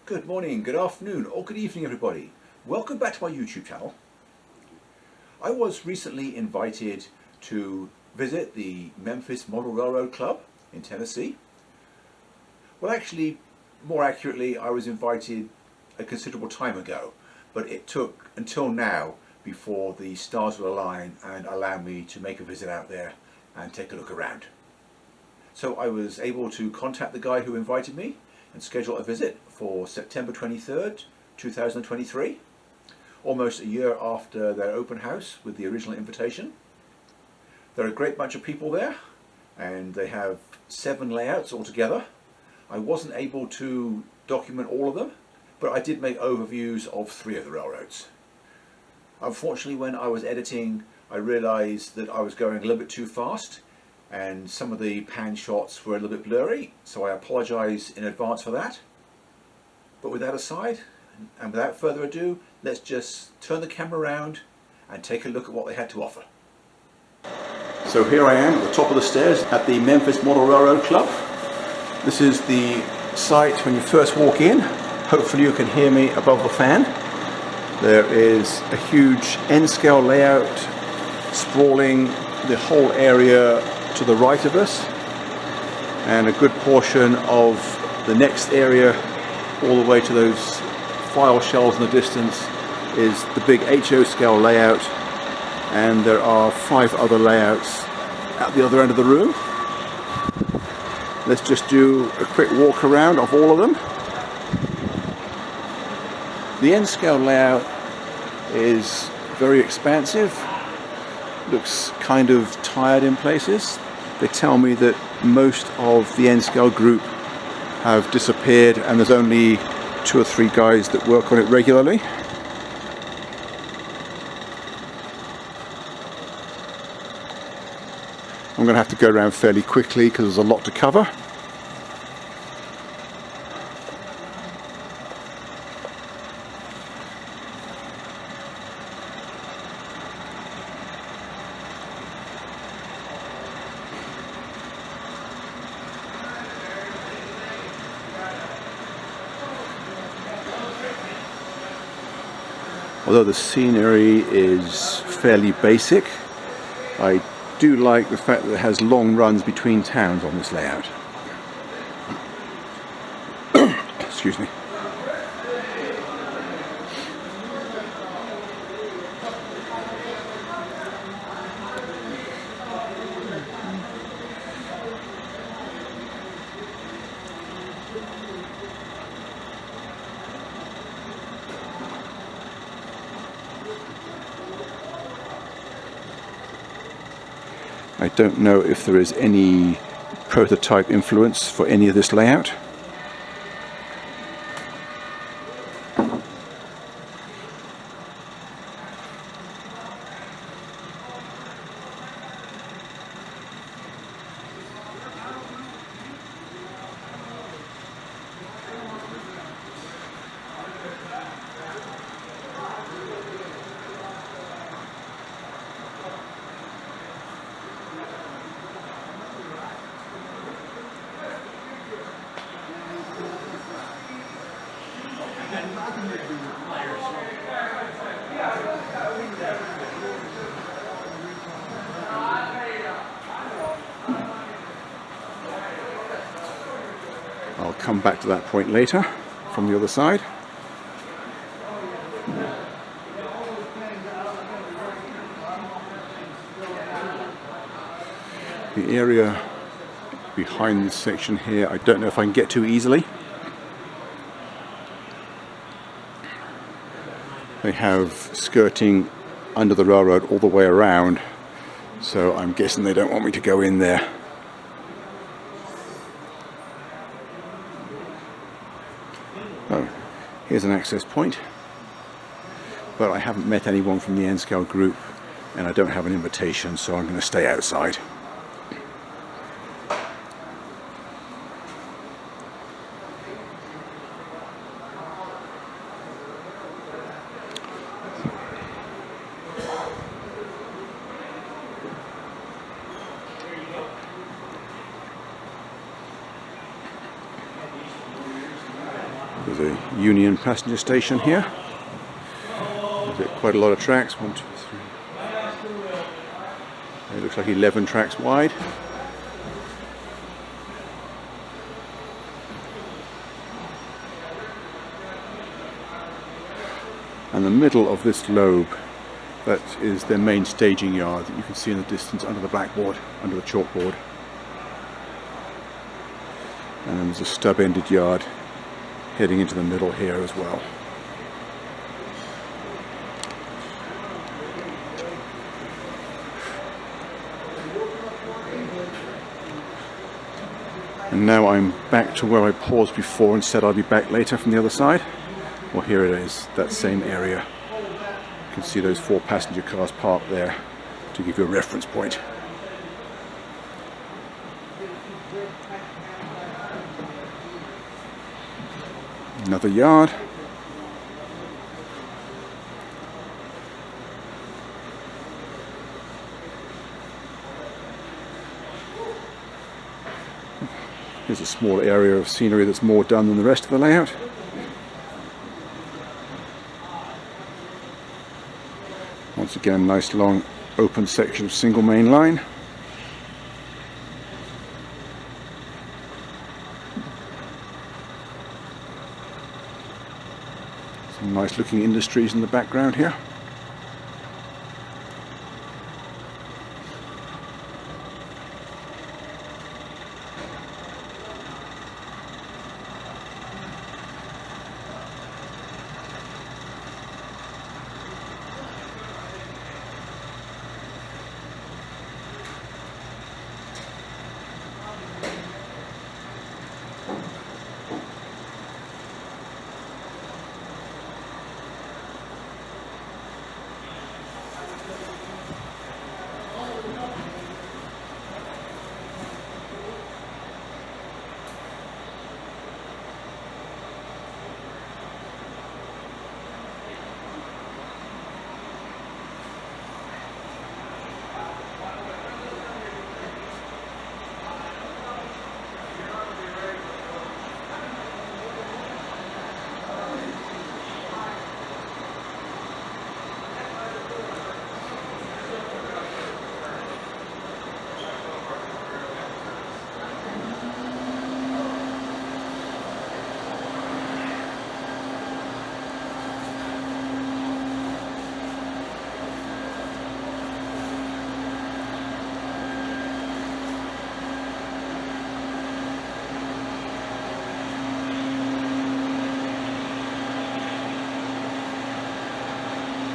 Good morning, good afternoon, or good evening, everybody. Welcome back to my YouTube channel. I was recently invited to visit the Memphis Model Railroad Club in Tennessee. Well, actually, more accurately, I was invited a considerable time ago, but it took until now before the stars would align and allow me to make a visit out there and take a look around. So I was able to contact the guy who invited me and schedule a visit for September 23rd, 2023, almost a year after their open house with the original invitation. There are a great bunch of people there, and they have 7 layouts altogether. I wasn't able to document all of them, but I did make overviews of 3 of the railroads. Unfortunately, when I was editing, I realized that I was going a little bit too fast and some of the pan shots were a little bit blurry, so I apologize in advance for that. But with that aside, and without further ado, let's just turn the camera around and take a look at what they had to offer. So here I am at the top of the stairs at the Memphis Model Railroad Club. This is the site when you first walk in. Hopefully you can hear me above the fan. There is a huge N-scale layout sprawling the whole area to the right of us, and a good portion of the next area all the way to those file shelves in the distance is the big HO scale layout, and there are 5 other layouts at the other end of the room. Let's just do a quick walk around of all of them. The N scale layout is very expansive, looks kind of tired in places. They tell me that most of the N-scale group have disappeared and there's only 2 or 3 guys that work on it regularly. I'm going to have to go around fairly quickly because there's a lot to cover. Although the scenery is fairly basic, I do like the fact that it has long runs between towns on this layout. Excuse me. I don't know if there is any prototype influence for any of this layout. I'll come back to that point later from the other side. The area behind this section here, I don't know if I can get to easily. They have skirting under the railroad all the way around, so I'm guessing they don't want me to go in there. Oh, here's an access point, but I haven't met anyone from the N-scale group and I don't have an invitation, so I'm going to stay outside. There's a Union passenger station here. There's quite a lot of tracks. 1, 2, 3. It looks like 11 tracks wide. And the middle of this lobe, that is their main staging yard that you can see in the distance under the blackboard, under the chalkboard. And then there's a stub-ended yard heading into the middle here as well. And now I'm back to where I paused before and said I'll be back later from the other side. Well, here it is, that same area. You can see those 4 passenger cars parked there to give you a reference point. Another yard. Here's a small area of scenery that's more done than the rest of the layout. Once again, nice long open section of single main line. Some nice looking industries in the background here.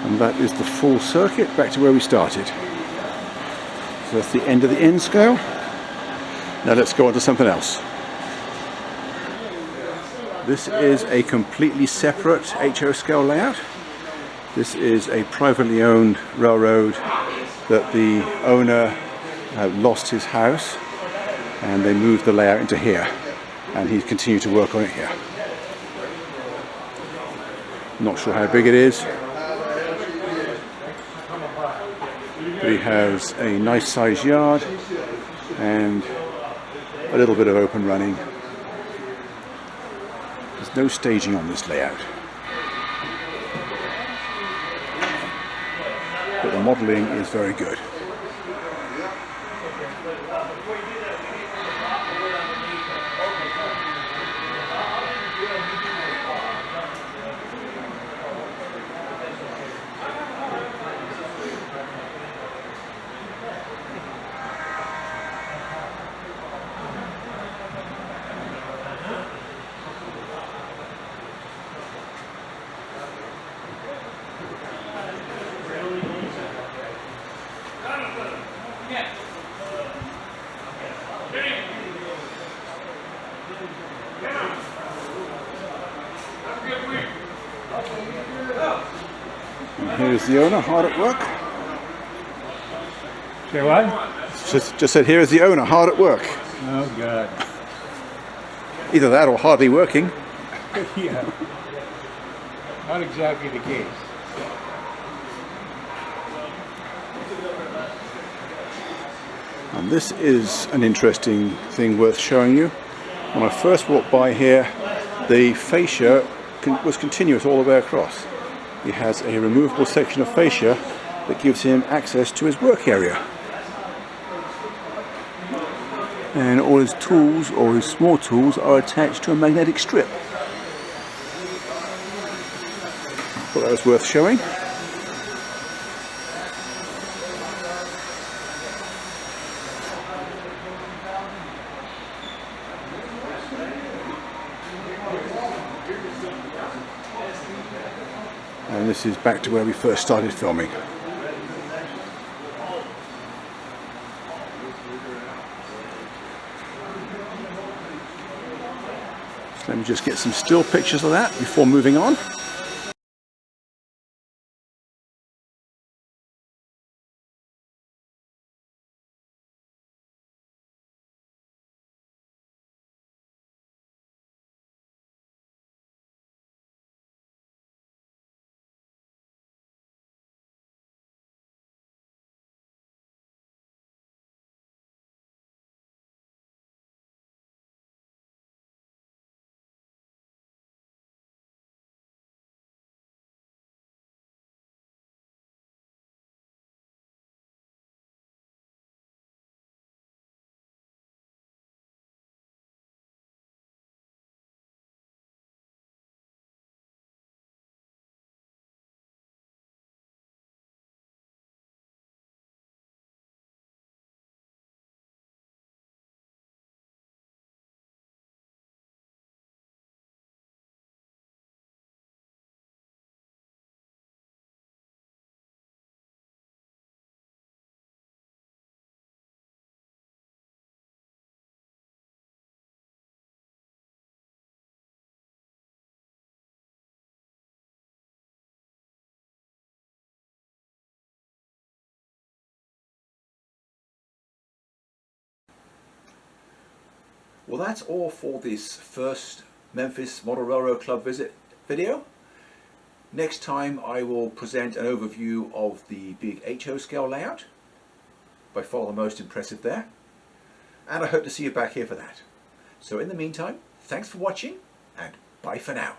And that is the full circuit back to where we started. So that's the end of the end scale. Now let's go on to something else. This is a completely separate HO scale layout. This is a privately owned railroad that the owner lost his house and they moved the layout into here, and he's continued to work on it here. Not sure how big it is, but he has a nice sized yard and a little bit of open running. There's no staging on this layout, but the modelling is very good. And here's the owner, hard at work. Say what? Just said, here is the owner, hard at work. Oh, God. Either that or hardly working. Yeah. Not exactly the case. And this is an interesting thing worth showing you. When I first walked by here, the fascia was continuous all the way across. He has a removable section of fascia that gives him access to his work area. And all his tools, or his small tools, are attached to a magnetic strip. Thought that was worth showing. And this is back to where we first started filming. So let me just get some still pictures of that before moving on. Well, that's all for this first Memphis Model Railroad Club visit video. Next time I will present an overview of the big HO scale layout, by far the most impressive there, and I hope to see you back here for that. So in the meantime, thanks for watching and bye for now.